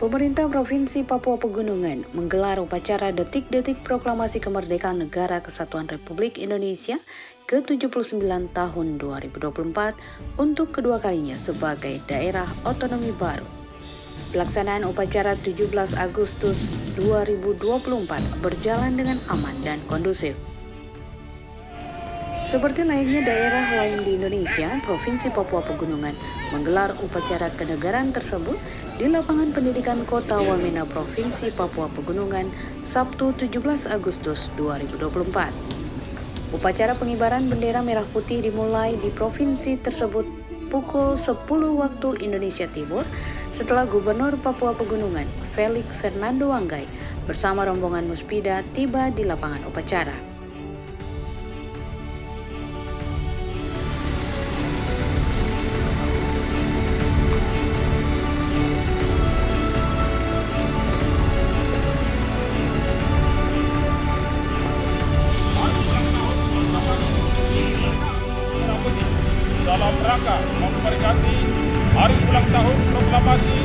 Pemerintah Provinsi Papua Pegunungan menggelar upacara detik-detik proklamasi kemerdekaan Negara Kesatuan Republik Indonesia ke-79 tahun 2024 untuk kedua kalinya sebagai daerah otonomi baru. Pelaksanaan upacara 17 Agustus 2024 berjalan dengan aman dan kondusif. Seperti layaknya daerah lain di Indonesia, Provinsi Papua Pegunungan menggelar upacara kenegaraan tersebut di Lapangan Pendidikan Kota Wamena, Provinsi Papua Pegunungan, Sabtu 17 Agustus 2024. Upacara pengibaran bendera merah putih dimulai di provinsi tersebut pukul 10 waktu Indonesia Timur setelah Gubernur Papua Pegunungan, Felix Fernando Wanggai, bersama rombongan Muspida tiba di lapangan upacara. Dalam rangka memperingati Hari Ulang Tahun Proklamasi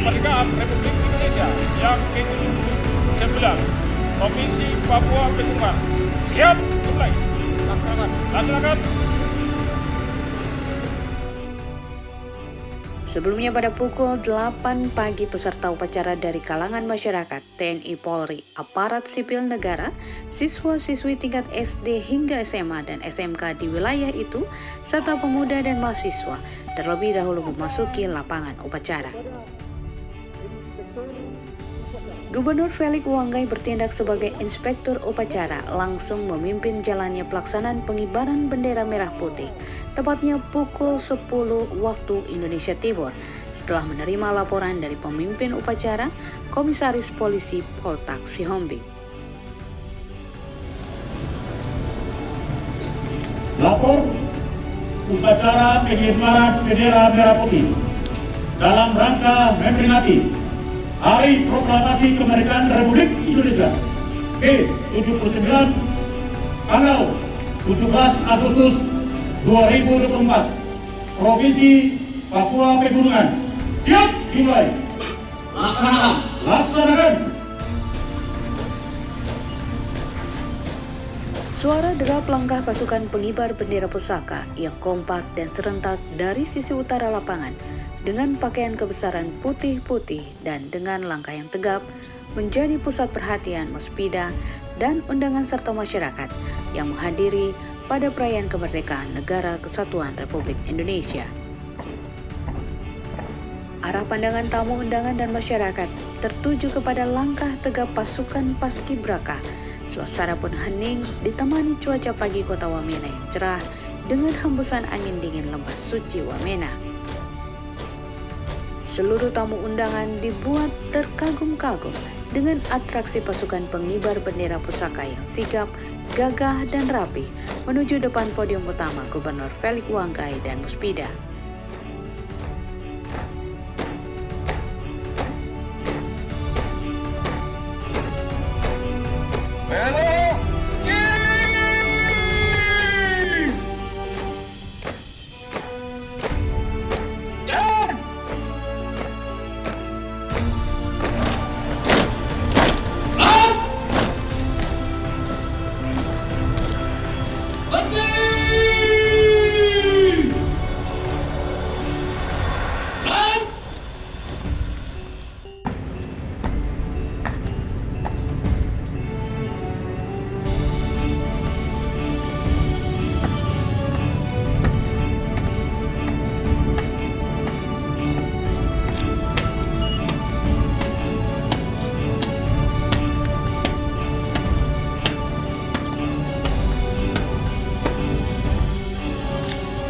Kemerdekaan Republik Indonesia yang ke-79, Provinsi Papua Pegunungan. Siap, mulai. Laksanakan. Sebelumnya pada pukul 8 pagi peserta upacara dari kalangan masyarakat, TNI Polri, aparat sipil negara, siswa-siswi tingkat SD hingga SMA dan SMK di wilayah itu, serta pemuda dan mahasiswa terlebih dahulu memasuki lapangan upacara. Gubernur Felix Wanggai bertindak sebagai inspektur upacara, langsung memimpin jalannya pelaksanaan pengibaran bendera merah putih, tepatnya pukul 10 waktu Indonesia Timur, setelah menerima laporan dari pemimpin upacara, Komisaris Polisi Poltak Sihombing. Lapor upacara pengibaran bendera merah putih dalam rangka memperingati Hari Proklamasi Kemerdekaan Republik Indonesia ke-79 tanggal 17 Agustus 2024, Provinsi Papua Pegunungan. Siap, dimulai. Laksanakan. Suara derap langkah pasukan pengibar bendera pusaka yang kompak dan serentak dari sisi utara lapangan dengan pakaian kebesaran putih-putih dan dengan langkah yang tegap menjadi pusat perhatian Muspida dan undangan serta masyarakat yang menghadiri pada perayaan kemerdekaan Negara Kesatuan Republik Indonesia. Arah pandangan tamu undangan dan masyarakat tertuju kepada langkah tegap pasukan Paskibraka. Suasana pun hening ditemani cuaca pagi kota Wamena yang cerah dengan hembusan angin dingin lembah suci Wamena. Seluruh tamu undangan dibuat terkagum-kagum dengan atraksi pasukan pengibar bendera pusaka yang sigap, gagah, dan rapi menuju depan podium utama Gubernur Felix Wanggai dan Muspida.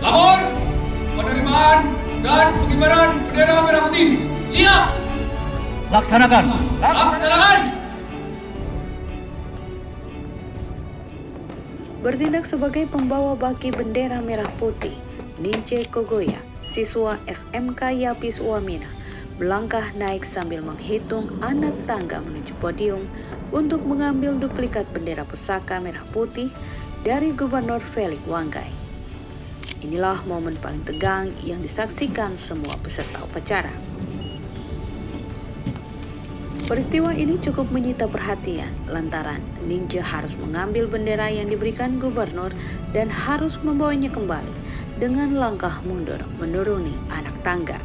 Lapor penerimaan dan pengibaran bendera merah putih. Siap. Laksanakan. Bertindak sebagai pembawa baki bendera merah putih, Nince Kogoya, siswa SMK Yapis Wamena, melangkah naik sambil menghitung anak tangga menuju podium untuk mengambil duplikat bendera pusaka merah putih dari Gubernur Felix Wanggai. Inilah momen paling tegang yang disaksikan semua peserta upacara. Peristiwa ini cukup menyita perhatian lantaran Ninja harus mengambil bendera yang diberikan gubernur dan harus membawanya kembali dengan langkah mundur menuruni anak tangga.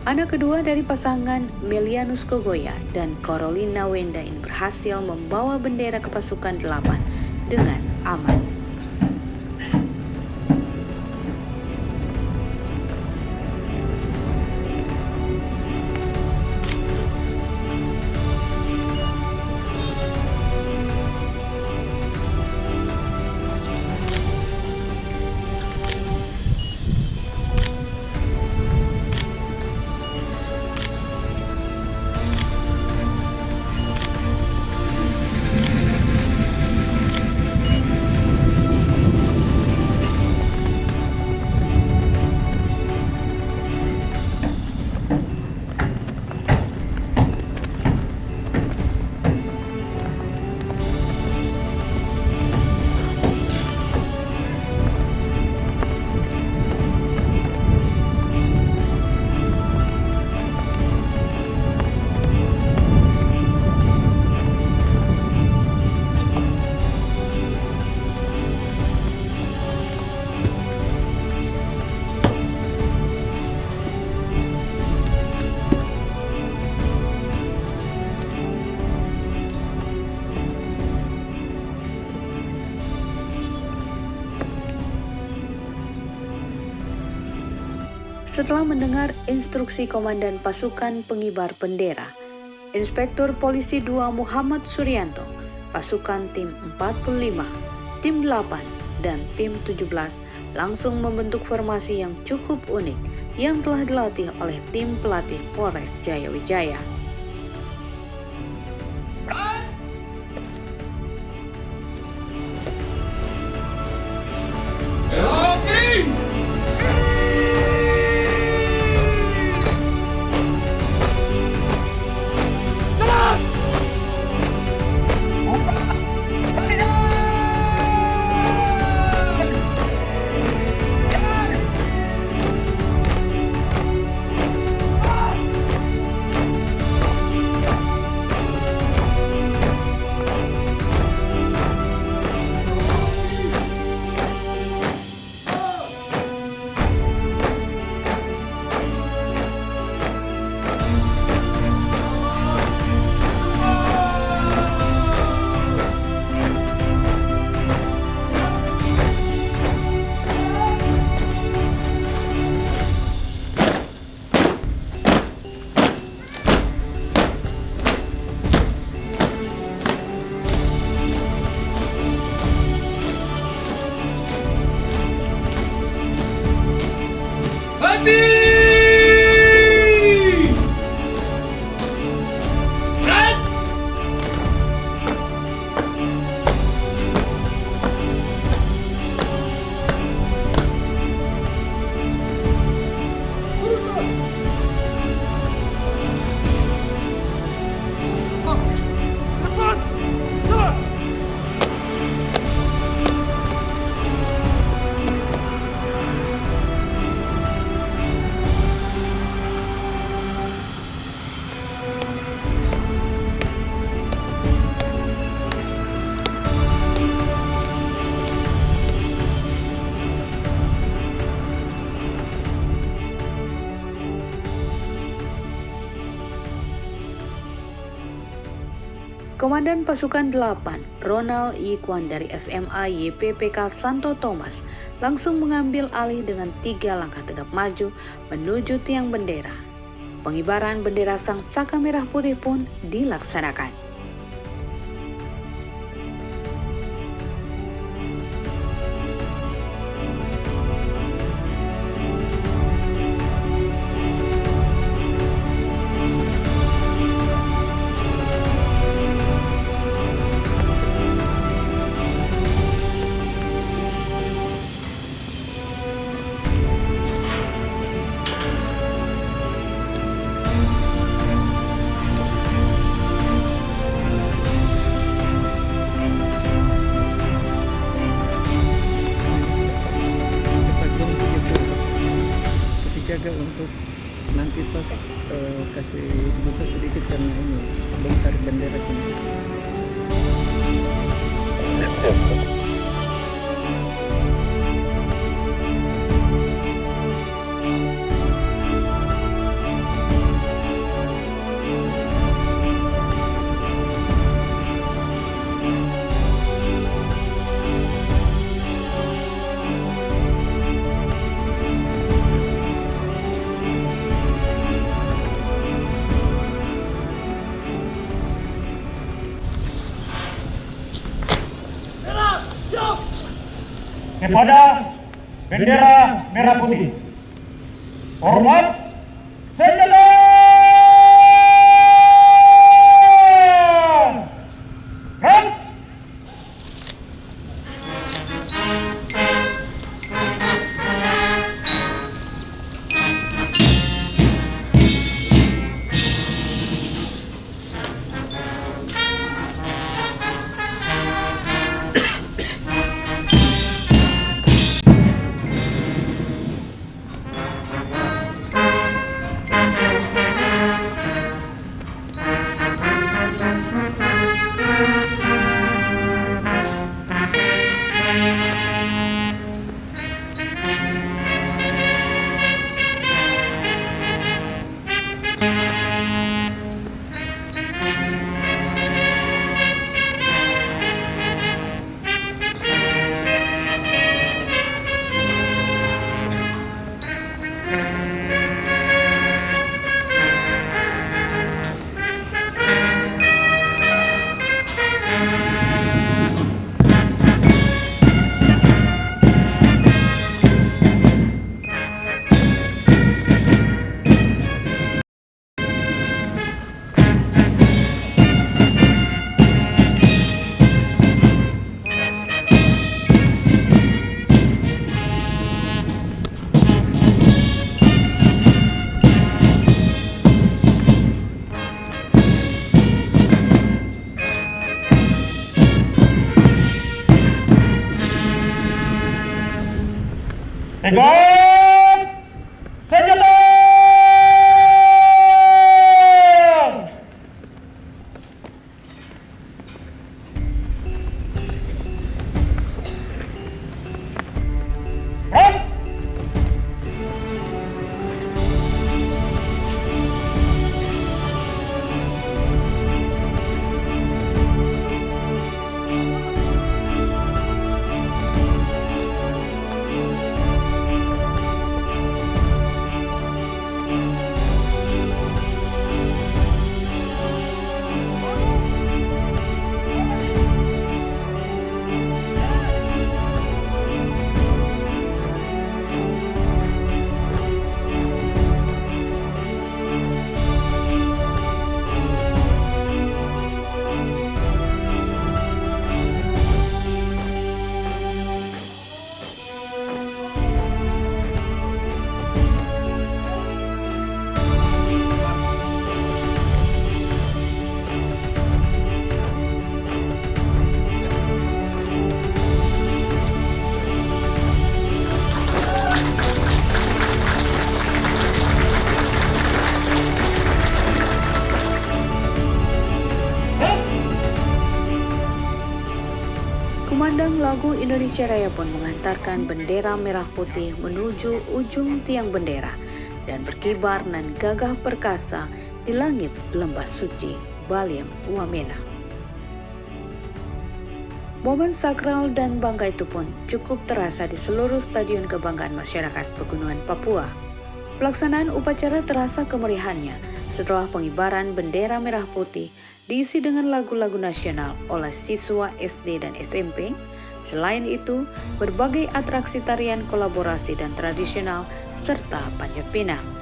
Anak kedua dari pasangan Melianus Kogoya dan Carolina Wendain berhasil membawa bendera ke pasukan 8 dengan aman. Setelah mendengar instruksi Komandan Pasukan Pengibar Bendera, Inspektur Polisi 2 Muhammad Suryanto, pasukan tim 45, tim 8, dan tim 17 langsung membentuk formasi yang cukup unik yang telah dilatih oleh tim pelatih Polres Jayawijaya. Komandan Pasukan 8, Ronald Yikwan dari SMA YPPK Santo Thomas langsung mengambil alih dengan 3 langkah tegap maju menuju tiang bendera. Pengibaran bendera Sang Saka Merah Putih pun dilaksanakan. Jaga untuk nanti pas kasih buka sedikit karena ini bongkar bendera ini. Kepada bendera merah putih. Hormat senjata! Rem! Pegang senjata! Rem! Kumandang lagu Indonesia Raya pun mengantarkan bendera merah putih menuju ujung tiang bendera dan berkibar nan gagah perkasa di langit lembah suci Baliem Wamena. Momen sakral dan bangga itu pun cukup terasa di seluruh stadion kebanggaan masyarakat Pegunungan Papua. Pelaksanaan upacara terasa kemeriahannya setelah pengibaran bendera merah putih diisi dengan lagu-lagu nasional oleh siswa SD dan SMP. Selain itu, berbagai atraksi tarian kolaborasi dan tradisional serta panjat pinang.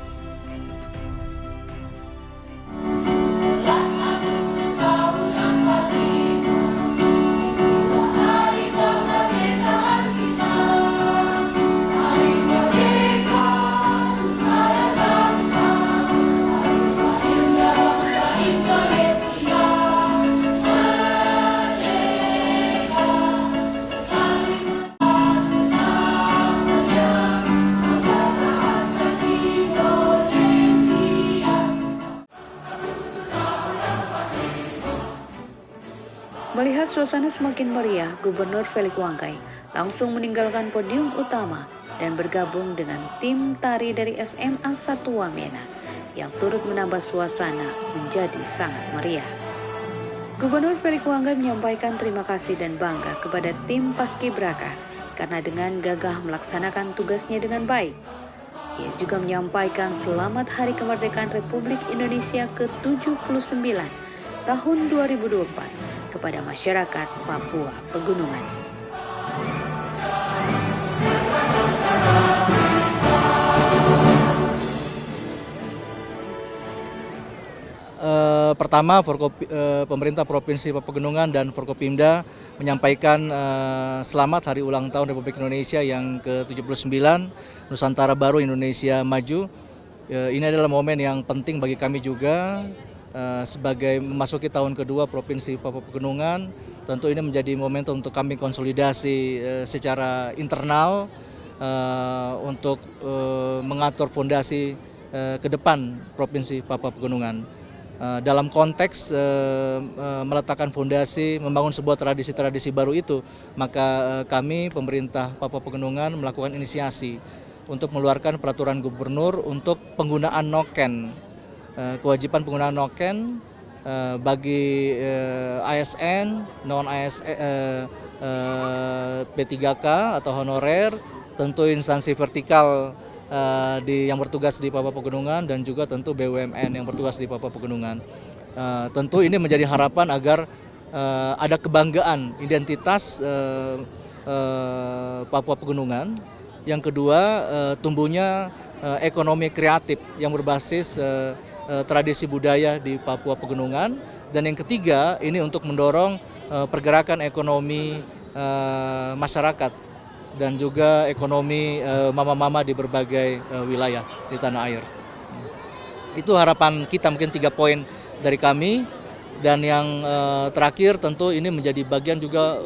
membuat suasana semakin meriah, Gubernur Felix Wangkai langsung meninggalkan podium utama dan bergabung dengan tim tari dari SMA 1 Wamena yang turut menambah suasana menjadi sangat meriah. Gubernur Felix Wangkai menyampaikan terima kasih dan bangga kepada tim Paskibraka karena dengan gagah melaksanakan tugasnya dengan baik. Ia juga menyampaikan selamat Hari Kemerdekaan Republik Indonesia ke-79 tahun 2024 kepada masyarakat Papua Pegunungan. Pertama, pemerintah Provinsi Papua Pegunungan dan Forkopimda menyampaikan selamat Hari Ulang Tahun Republik Indonesia yang ke-79, Nusantara Baru Indonesia Maju. Ini adalah momen yang penting bagi kami juga sebagai memasuki tahun kedua Provinsi Papua Pegunungan. Tentu ini menjadi momentum untuk kami konsolidasi secara internal untuk mengatur fondasi ke depan Provinsi Papua Pegunungan. Dalam konteks meletakkan fondasi, membangun sebuah tradisi-tradisi baru itu, maka kami pemerintah Papua Pegunungan melakukan inisiasi untuk mengeluarkan peraturan gubernur untuk penggunaan noken, kewajiban penggunaan noken bagi ASN, non-ASN, P3K atau honorer, tentu instansi vertikal yang bertugas di Papua Pegunungan dan juga tentu BUMN yang bertugas di Papua Pegunungan. Tentu ini menjadi harapan agar ada kebanggaan identitas Papua Pegunungan. Yang kedua, tumbuhnya ekonomi kreatif yang berbasis tradisi budaya di Papua Pegunungan. Dan yang ketiga, ini untuk mendorong pergerakan ekonomi masyarakat dan juga ekonomi mama-mama di berbagai wilayah di tanah air. Itu harapan kita, mungkin 3 poin dari kami. Dan yang terakhir tentu ini menjadi bagian juga,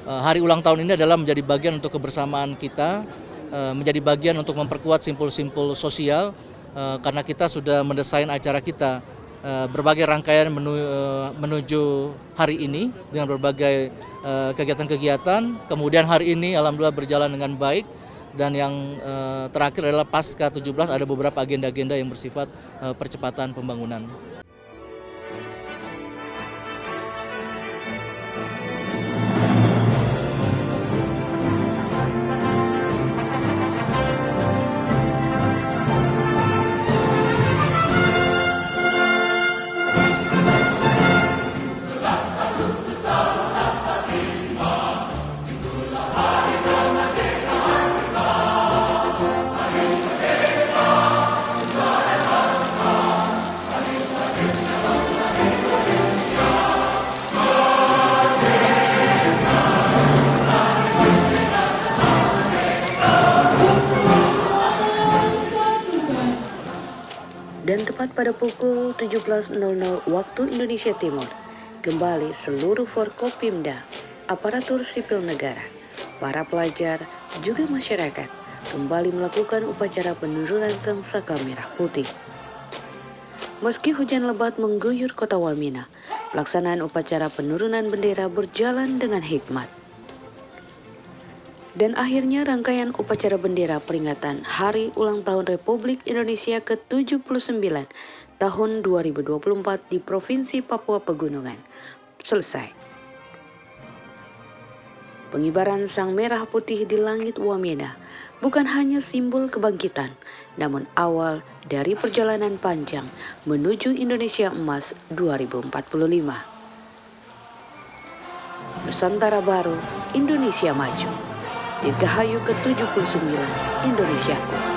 hari ulang tahun ini adalah menjadi bagian untuk kebersamaan kita, menjadi bagian untuk memperkuat simpul-simpul sosial, karena kita sudah mendesain acara kita berbagai rangkaian menuju hari ini dengan berbagai kegiatan-kegiatan. Kemudian hari ini alhamdulillah berjalan dengan baik, dan yang terakhir adalah pasca 17 ada beberapa agenda-agenda yang bersifat percepatan pembangunan. Dan tepat pada pukul 17.00 waktu Indonesia Timur, kembali seluruh Forkopimda, aparatur sipil negara, para pelajar, juga masyarakat kembali melakukan upacara penurunan Sang Saka Merah Putih. Meski hujan lebat mengguyur kota Wamena, pelaksanaan upacara penurunan bendera berjalan dengan hikmat. Dan akhirnya rangkaian upacara bendera peringatan Hari Ulang Tahun Republik Indonesia ke-79 tahun 2024 di Provinsi Papua Pegunungan selesai. Pengibaran Sang Merah Putih di langit Wamena bukan hanya simbol kebangkitan, namun awal dari perjalanan panjang menuju Indonesia Emas 2045. Nusantara Baru, Indonesia Maju. Dirgahayu ke-79 Indonesiaku.